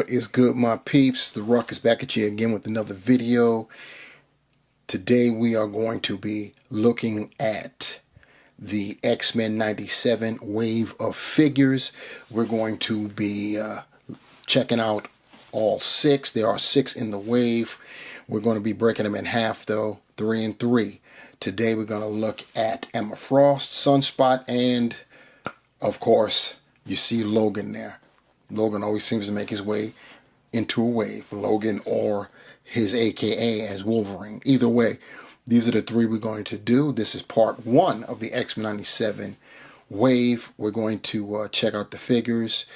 What is good, my peeps? The Ruck is back at you again with another video. Today we are going to be looking at the X-Men 97 wave of figures. We're going to be checking out all 6. There are 6 in the wave. We're going to be breaking them in half though, 3 and 3. Today we're going to look at Emma Frost, Sunspot, and of course you see Logan there. Logan always seems to make his way into a wave. Logan or his AKA as Wolverine. Either way, these are the 3 we're going to do. This is part 1 of the X-Men 97 wave. We're going to check out the figures,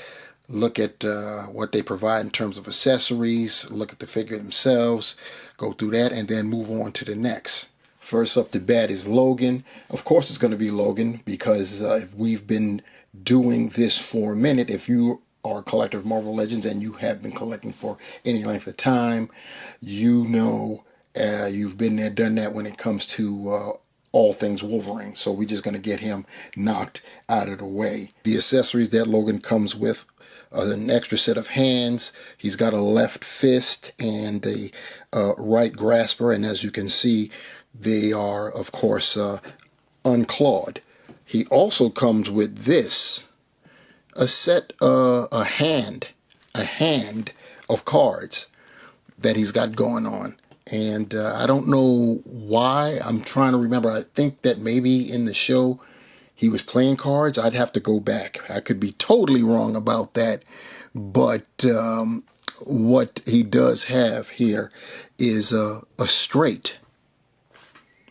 look at what they provide in terms of accessories, look at the figure themselves, go through that, and then move on to the next. First up to bat is Logan. Of course it's going to be Logan because we've been doing this for a minute. If you are a collector of Marvel Legends and you have been collecting for any length of time, you know you've been there, done that when it comes to all things Wolverine. So we're just going to get him knocked out of the way. The accessories that Logan comes with, an extra set of hands. He's got a left fist and a right grasper, and as you can see, they are of course unclawed. He also comes with this, a hand of cards that he's got going on. And I don't know why. I'm trying to remember. I think that maybe in the show he was playing cards. I'd have to go back. I could be totally wrong about that. But what he does have here is a straight.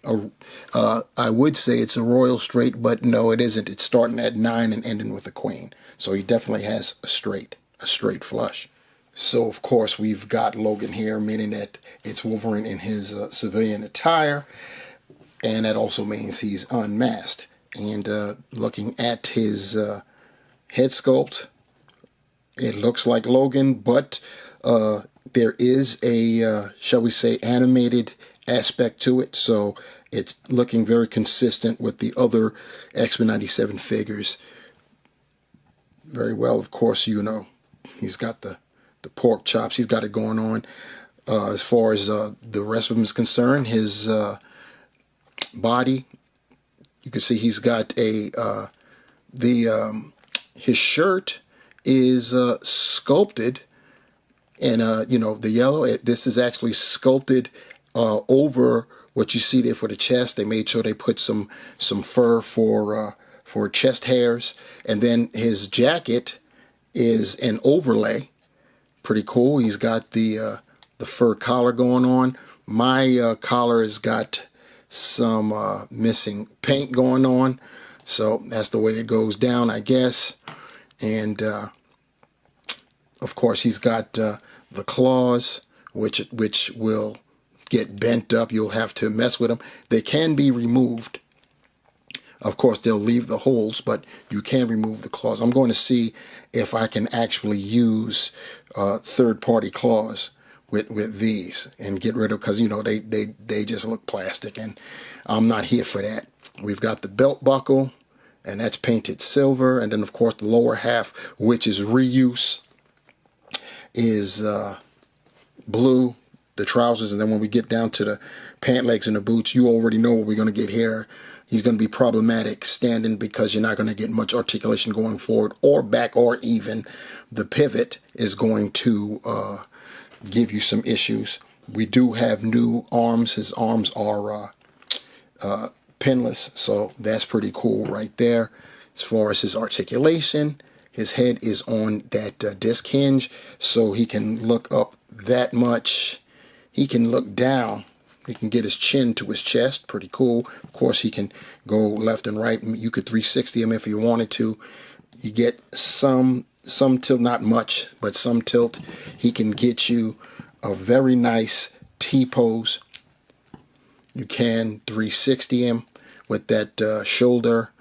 I would say it's a royal straight, but no, it isn't. It's starting at 9 and ending with a queen. So he definitely has a straight flush. So of course we've got Logan here, meaning that it's Wolverine in his civilian attire, and that also means he's unmasked. And looking at his head sculpt, it looks like Logan, but there is a shall we say animated aspect to it, so it's looking very consistent with the other X-Men 97 figures. Very well, of course, you know, he's got the pork chops, he's got it going on. As far as the rest of him is concerned, his body, you can see he's got a his shirt is sculpted, and you know, the yellow, this is actually sculpted over what you see there for the chest. They made sure they put some fur for chest hairs, and then his jacket is an overlay. Pretty cool. He's got the fur collar going on. My collar has got some missing paint going on, so that's the way it goes down, I guess. And of course he's got the claws, which will get bent up. You'll have to mess with them. They can be removed. Of course, they'll leave the holes, but you can remove the claws. I'm going to see if I can actually use third-party claws with these and get rid of, because you know they just look plastic, and I'm not here for that. We've got the belt buckle, and that's painted silver, and then of course the lower half, which is reuse, is blue. The trousers, and then when we get down to the pant legs and the boots, you already know what we're going to get here. He's going to be problematic standing because you're not going to get much articulation going forward or back, or even the pivot is going to give you some issues. We do have new arms. His arms are pinless, so that's pretty cool right there. As far as his articulation, his head is on that disc hinge, so he can look up that much. He can look down. He can get his chin to his chest. Pretty cool. Of course, he can go left and right. You could 360 him if you wanted to. You get some tilt, not much, but some tilt. He can get you a very nice T-pose. You can 360 him with that shoulder.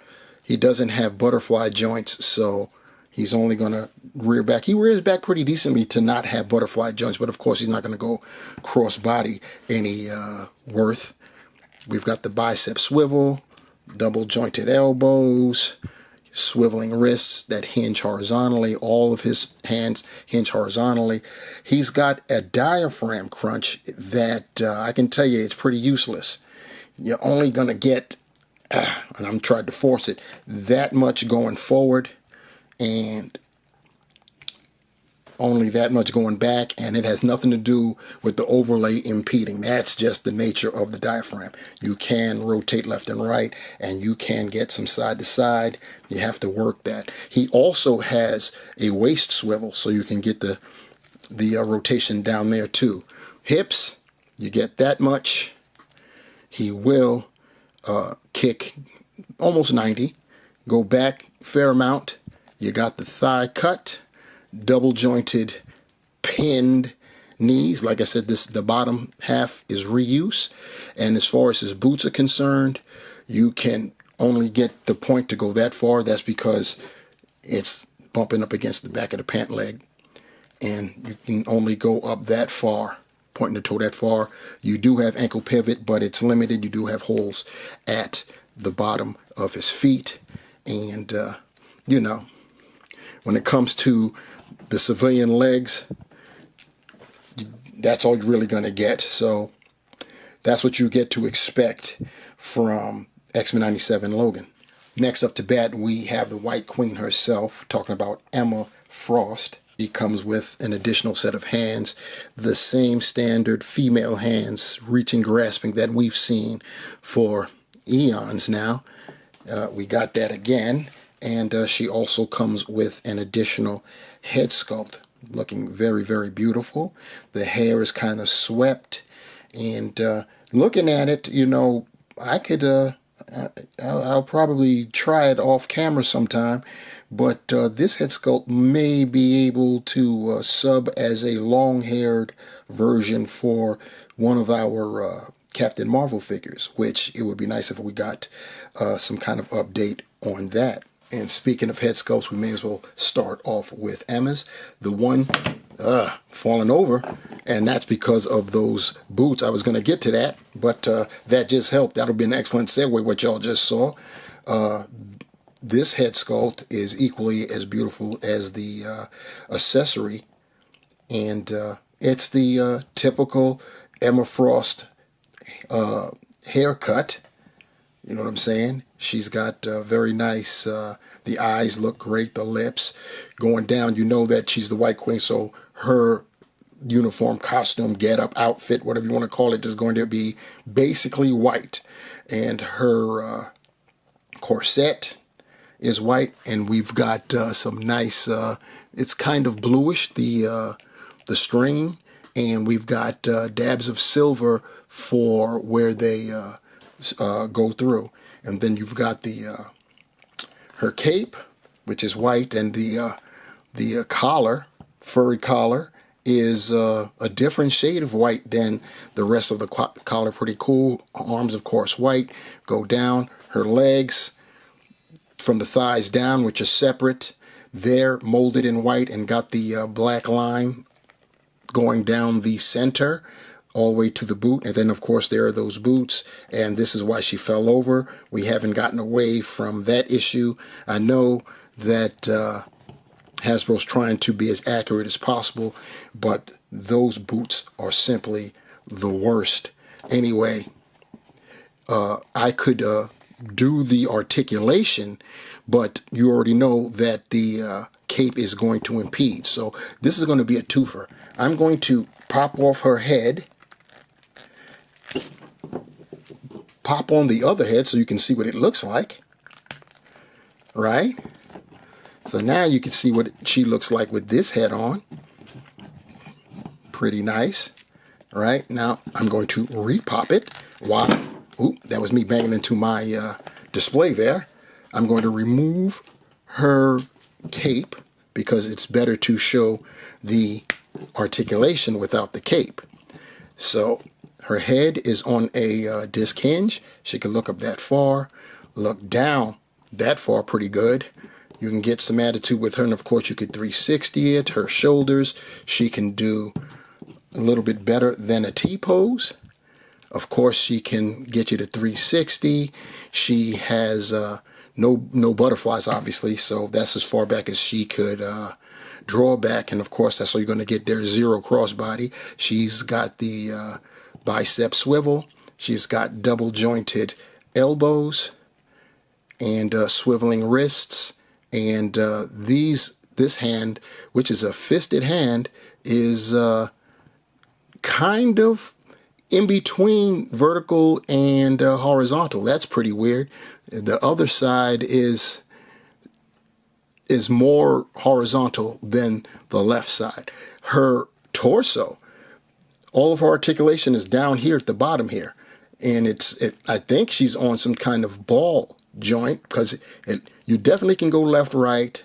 He doesn't have butterfly joints, so he's only going to rear back. He rears back pretty decently to not have butterfly joints, but of course he's not going to go cross body any worth. We've got the bicep swivel, double jointed elbows. swiveling wrists that hinge horizontally. All of his hands hinge horizontally. He's got a diaphragm crunch that I can tell you it's pretty useless. You're only going to get, and I'm trying to force it, that much going forward and only that much going back, and it has nothing to do with the overlay impeding. That's just the nature of the diaphragm. You can rotate left and right, and you can get some side to side. You have to work that. He also has a waist swivel, so you can get the rotation down there too. Hips, you get that much. He will kick almost 90. Go back fair amount. You got the thigh cut. Double jointed pinned knees. Like I said, the bottom half is reuse, and as far as his boots are concerned, you can only get the point to go that far. That's because it's bumping up against the back of the pant leg, and you can only go up that far, pointing the toe that far. You do have ankle pivot, but it's limited. You do have holes at the bottom of his feet, and you know, when it comes to the civilian legs, that's all you're really going to get. So that's what you get to expect from X-Men 97 Logan. Next up to bat, we have the White Queen herself, talking about Emma Frost. He comes with an additional set of hands, the same standard female hands, reaching, grasping, that we've seen for eons now. We got that again. And she also comes with an additional head sculpt, looking very, very beautiful. The hair is kind of swept, and looking at it, you know, I could, I'll probably try it off camera sometime, but this head sculpt may be able to sub as a long-haired version for one of our Captain Marvel figures, which it would be nice if we got some kind of update on that. And speaking of head sculpts, we may as well start off with Emma's. The one falling over, and that's because of those boots. I was going to get to that, but that just helped. That'll be an excellent segue, what y'all just saw. This head sculpt is equally as beautiful as the accessory, and it's the typical Emma Frost haircut. You know what I'm saying? She's got very nice, the eyes look great, the lips going down. You know that she's the White Queen, so her uniform, costume, get-up, outfit, whatever you want to call it, is going to be basically white. And her corset is white, and we've got some nice, it's kind of bluish, the string, and we've got dabs of silver for where they go through. And then you've got her cape, which is white, and the collar, furry collar, is a different shade of white than the rest of the collar. Pretty cool. Arms, of course, white, go down. Her legs from the thighs down, which are separate, they're molded in white and got the black line going down the center all the way to the boot. And then, of course, there are those boots, and this is why she fell over. We haven't gotten away from that issue. I know that Hasbro's trying to be as accurate as possible, but those boots are simply the worst. Anyway, I could do the articulation, but you already know that the cape is going to impede. So this is going to be a twofer. I'm going to pop off her head, pop on the other head so you can see what it looks like, right? So now you can see what she looks like with this head on. Pretty nice, right? Now I'm going to repop it. Wow, oop, that was me banging into my display there. I'm going to remove her cape because it's better to show the articulation without the cape. So her head is on a disc hinge. She can look up that far, look down that far pretty good. You can get some attitude with her, and of course you could 360 it. Her shoulders, she can do a little bit better than a T-pose. Of course, she can get you to 360. She has no butterflies, obviously. So that's as far back as she could draw back. And of course, that's all you're going to get there. Zero crossbody. She's got the bicep swivel. She's got double jointed elbows and swiveling wrists. And this hand, which is a fisted hand, is kind of in between vertical and horizontal. That's pretty weird. The other side is more horizontal than the left side. Her torso, all of her articulation is down here at the bottom here, and I think she's on some kind of ball joint, because you definitely can go left, right,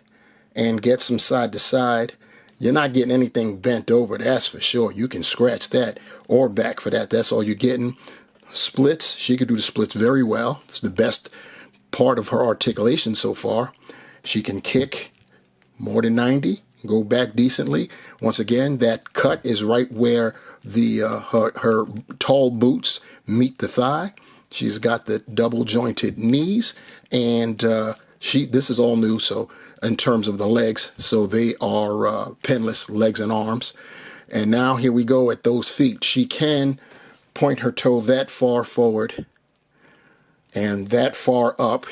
and get some side to side. You're not getting anything bent over, that's for sure. You can scratch that or back for that. That's all you're getting. Splits, she could do the splits very well. It's the best part of her articulation so far. She can kick more than 90, go back decently. Once again, that cut is right where the her tall boots meet the thigh. She's got the double jointed knees, and this is all new. So in terms of the legs, so they are pinless legs and arms. And now here we go at those feet. She can point her toe that far forward and that far up.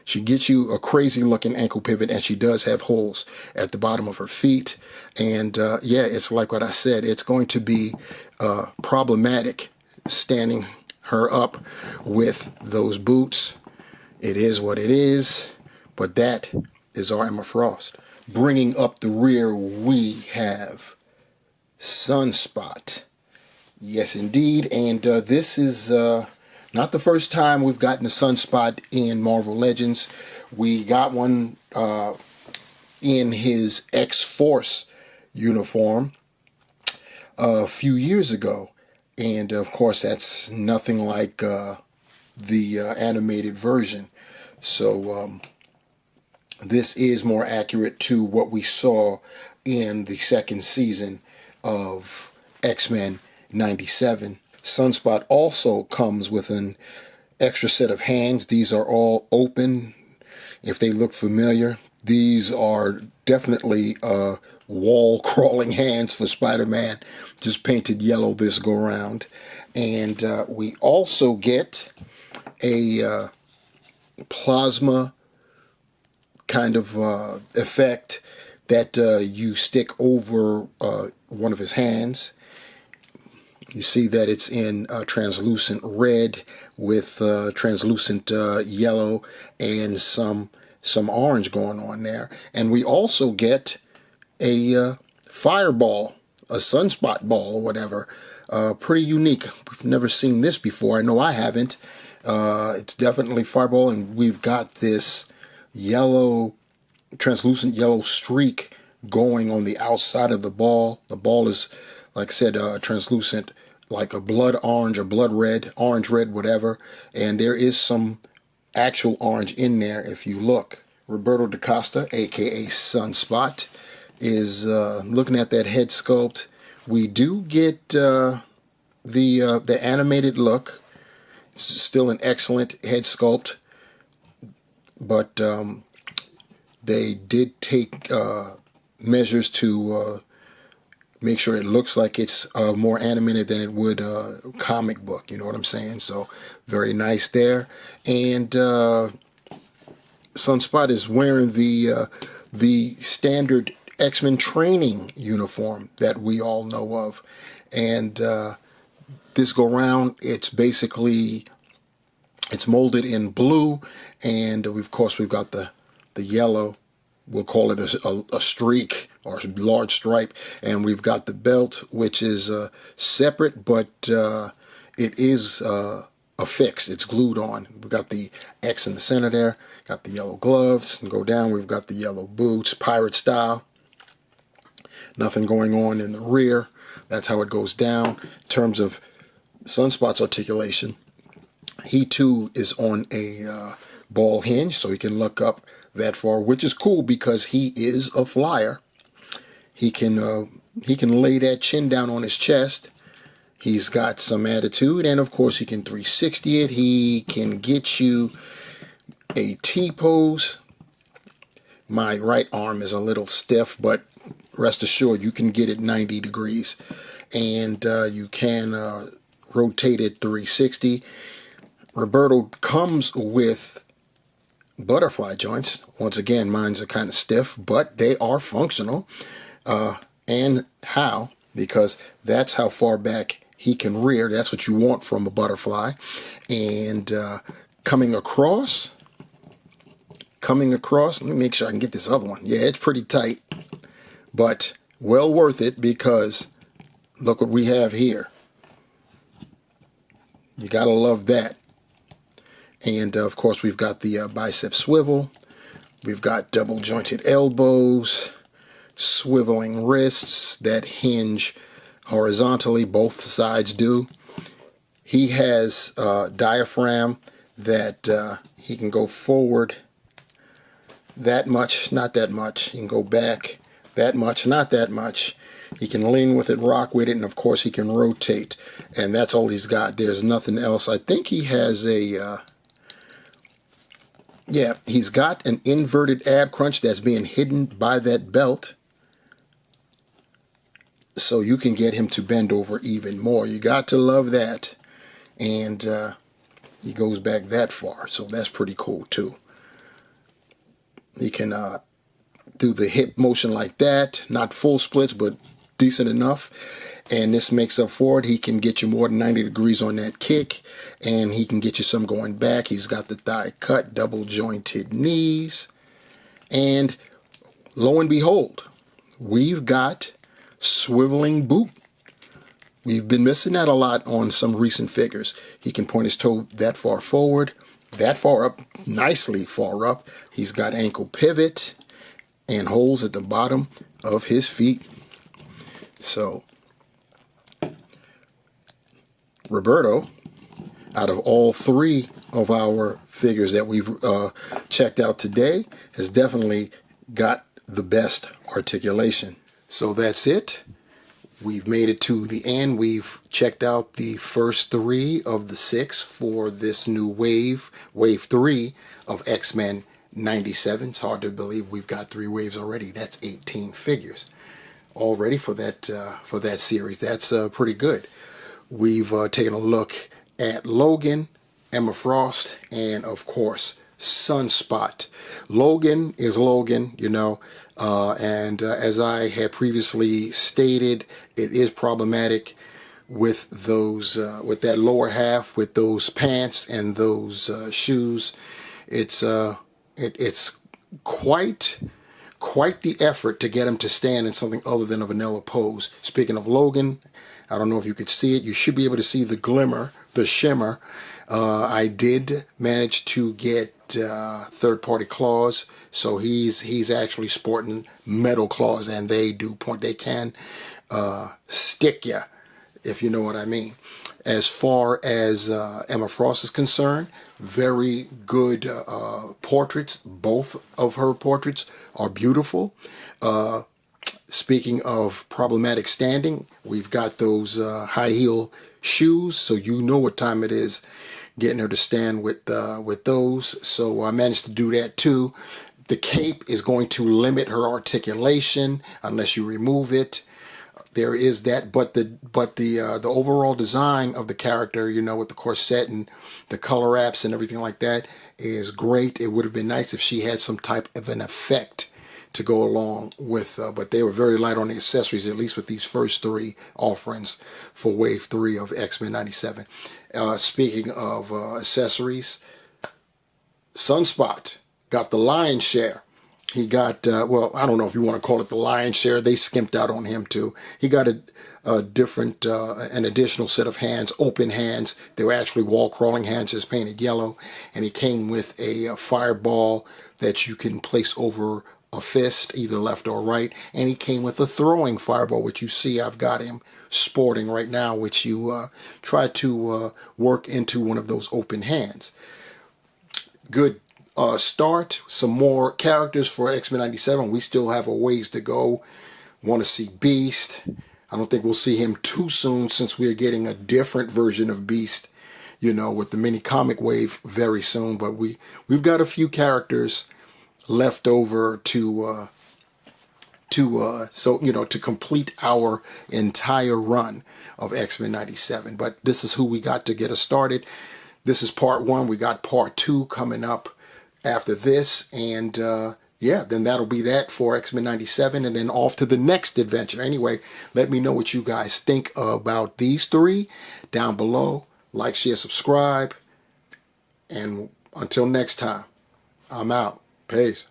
She gets you a crazy looking ankle pivot, and she does have holes at the bottom of her feet. And yeah, it's like what I said, it's going to be problematic standing her up with those boots. It is what it is, but that is our Emma Frost. Bringing up the rear, we have Sunspot. Yes, indeed. And this is not the first time we've gotten a Sunspot in Marvel Legends. We got one in his X-Force uniform a few years ago. And of course, that's nothing like the animated version. So this is more accurate to what we saw in the second season of X-Men 97. Sunspot also comes with an extra set of hands. These are all open. If they look familiar, these are definitely wall crawling hands for Spider-Man, just painted yellow this go around. And we also get a plasma kind of effect that you stick over one of his hands. You see that it's in translucent red with translucent yellow and some orange going on there. And we also get a fireball, a sunspot ball or whatever. Pretty unique. We've never seen this before. I know I haven't. It's definitely fireball, and we've got this yellow, translucent yellow streak going on the outside of the ball. The ball is, like I said, translucent, like a blood orange or blood red, orange red, whatever. And there is some actual orange in there if you look. Roberto da Costa, aka Sunspot, is looking at that head sculpt. We do get the animated look. It's still an excellent head sculpt, but they did take measures to make sure it looks like it's more animated than it would a comic book. You know what I'm saying? So very nice there. And Sunspot is wearing the standard X-Men training uniform that we all know of. And this go round, it's molded in blue, and of course we've got the yellow. We'll call it a streak or a large stripe, and we've got the belt, which is separate, but it is affixed. It's glued on. We've got the X in the center there. Got the yellow gloves, and go down. We've got the yellow boots, pirate style. Nothing going on in the rear. That's how it goes down. In terms of Sunspot's articulation, he too is on a ball hinge, so he can look up that far, which is cool because he is a flyer. He can lay that chin down on his chest. He's got some attitude, and of course he can 360 it. He can get you a T-pose. My right arm is a little stiff, but rest assured you can get it 90 degrees. And you can rotate it 360. Roberto comes with butterfly joints. Once again, mine's are kind of stiff, but they are functional. And how? Because that's how far back he can rear. That's what you want from a butterfly. And coming across, let me make sure I can get this other one. Yeah, it's pretty tight, but well worth it, because look what we have here. You gotta love that. And of course, we've got the bicep swivel. We've got double jointed elbows, swiveling wrists that hinge horizontally. Both sides do. He has diaphragm that he can go forward that much, not that much. He can go back that much, not that much. He can lean with it, rock with it, and of course he can rotate. And that's all he's got. There's nothing else. I think he has a, yeah, he's got an inverted ab crunch that's being hidden by that belt. So you can get him to bend over even more. You got to love that. And he goes back that far. So that's pretty cool too. He can do the hip motion like that. Not full splits, but decent enough. And this makes up for it. He can get you more than 90 degrees on that kick. And he can get you some going back. He's got the thigh cut, double jointed knees. And lo and behold, we've got swiveling boot. We've been missing that a lot on some recent figures. He can point his toe that far forward, that far up, nicely far up. He's got ankle pivot and holes at the bottom of his feet. So Roberto, out of all three of our figures that we've checked out today, has definitely got the best articulation. So that's it. We've made it to the end. We've checked out the first 3 of the 6 for this new wave 3 of X-Men 97. It's hard to believe we've got 3 waves already. That's 18 figures already for that series. That's pretty good. We've taken a look at Logan, Emma Frost, and of course Sunspot. Logan is Logan, you know, and as I had previously stated, it is problematic with those, with that lower half, with those pants and those shoes. It's quite the effort to get him to stand in something other than a vanilla pose. Speaking of Logan, I don't know if you could see it. You should be able to see the glimmer, the shimmer. I did manage to get third-party claws, so he's actually sporting metal claws, and they can stick you, if you know what I mean. As far as Emma Frost is concerned, very good portraits. Both of her portraits are beautiful. Speaking of problematic standing, we've got those high heel shoes, so you know what time it is getting her to stand with those. So I managed to do that too. The cape is going to limit her articulation unless you remove it. There is that, but the overall design of the character, you know, with the corset and the color apps and everything like that, is great. It would have been nice if she had some type of an effect to go along with, but they were very light on the accessories, at least with these first 3 offerings for Wave 3 of X-Men 97. Speaking of accessories, Sunspot got the lion's share. He got, well, I don't know if you want to call it the lion's share. They skimped out on him too. He got a different, an additional set of hands, open hands. They were actually wall crawling hands, just painted yellow. And he came with a fireball that you can place over a fist, either left or right. And he came with a throwing fireball, which you see I've got him sporting right now, which you try to work into one of those open hands. Good start. Some more characters for X-Men 97. We still have a ways to go. Want to see Beast. I don't think we'll see him too soon, since we're getting a different version of Beast you know, with the mini comic wave very soon. But we've got a few characters left over to so, you know, to complete our entire run of X-Men 97. But this is who we got to get us started. This is part 1. We got part 2 coming up after this. And yeah, then that'll be that for X-Men 97, and then off to the next adventure. Anyway, let me know what you guys think about these 3 down below. Like, share, subscribe. And until next time, I'm out. Peace.